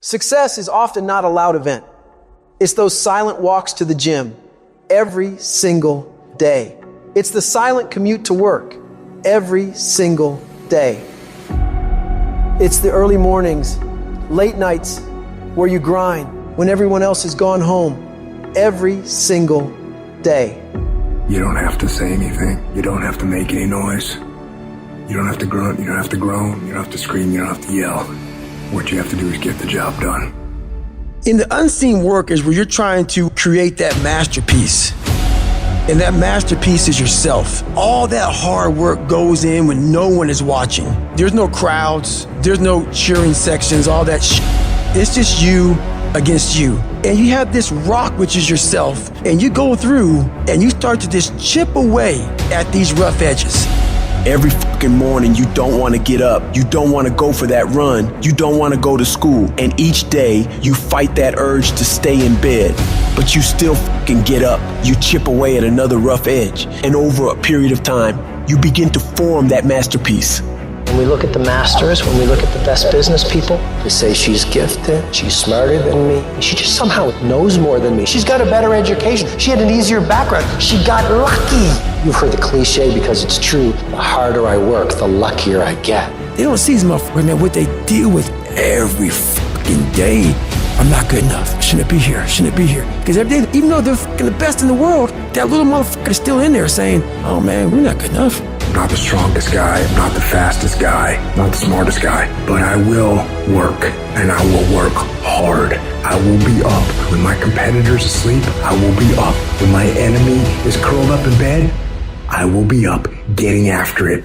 Success is often not a loud event. It's those silent walks to the gym every single day. It's the silent commute to work every single day. It's the early mornings, late nights where you grind when everyone else has gone home every single day. You don't have to say anything. You don't have to make any noise. You don't have to grunt. You don't have to groan. You don't have to scream. You don't have to yell. What you have to do is get the job done. In the unseen work is where you're trying to create that masterpiece. And that masterpiece is yourself. All that hard work goes in when no one is watching. There's no crowds. There's no cheering sections, all that shit. It's just you against you. And you have this rock, which is yourself. And you go through and you start to just chip away at these rough edges. Every fucking morning, you don't want to get up. You don't want to go for that run. You don't want to go to school. And each day, you fight that urge to stay in bed. But you still fucking get up. You chip away at another rough edge. And over a period of time, you begin to form that masterpiece. When we look at the masters, when we look at the best business people, we say she's gifted, she's smarter than me, she just somehow knows more than me. She's got a better education, she had an easier background, she got lucky. You've heard the cliche because it's true, the harder I work, the luckier I get. They don't see these motherfuckers, man, what they deal with every fucking day. I'm not good enough, shouldn't be here, shouldn't be here. Because every day, even though they're fucking the best in the world, that little motherfucker is still in there saying, oh man, we're not good enough. I'm not the strongest guy, I'm not the fastest guy, not the smartest guy, but I will work, and I will work hard. I will be up when my competitor's asleep. I will be up when my enemy is curled up in bed. I will be up getting after it.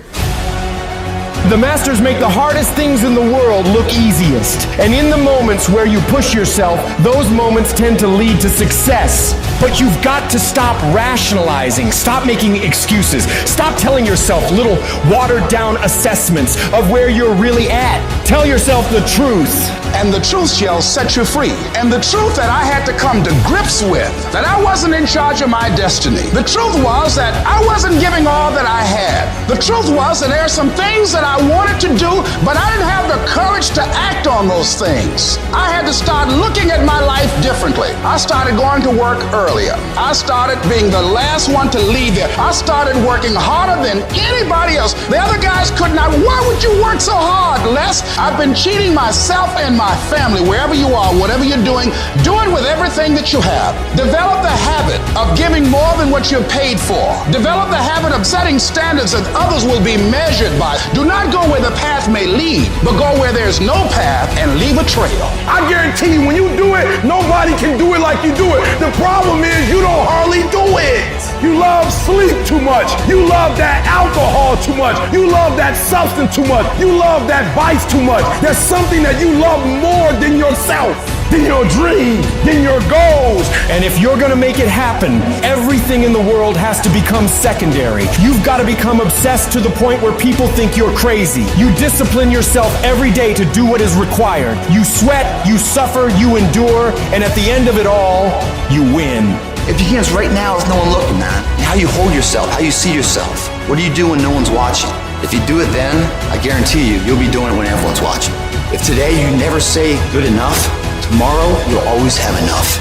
The masters make the hardest things in the world look easiest. And in the moments where you push yourself, those moments tend to lead to success. But you've got to stop rationalizing, stop making excuses, stop telling yourself little watered down assessments of where you're really at. Tell yourself the truth. And the truth shall set you free. And the truth that I had to come to grips with, that I wasn't in charge of my destiny. The truth was that I wasn't giving all that I had. The truth was that there are some things that I wanted to do, but I didn't have the courage to act on those things. I had to start looking at my life differently. I started going to work earlier. I started being the last one to leave there. I started working harder than anybody else. The other guys could not. Why would you work so hard, Les? I've been cheating myself and my family, wherever you are, whatever you're doing, do it with everything that you have. Develop the habit of giving more than what you're paid for. Develop the habit of setting standards that others will be measured by. Do not go where the path may lead, but go where there's no path and leave a trail. I guarantee you, when you do it, nobody can do it like you do it. The problem is you don't hardly do it. You love sleep too much. You love that alcohol too much. You love that substance too much. You love that vice too much. There's something that you love more than yourself, than your dreams, than your goals. And if you're gonna make it happen, everything in the world has to become secondary. You've got to become obsessed to the point where people think you're crazy. You discipline yourself every day to do what is required. You sweat, you suffer, you endure, and at the end of it all, you win. If you can't right now, there's no one looking, man. How you hold yourself, how you see yourself. What do you do when no one's watching? If you do it then, I guarantee you, you'll be doing it when everyone's watching. If today you never say good enough, tomorrow you'll always have enough.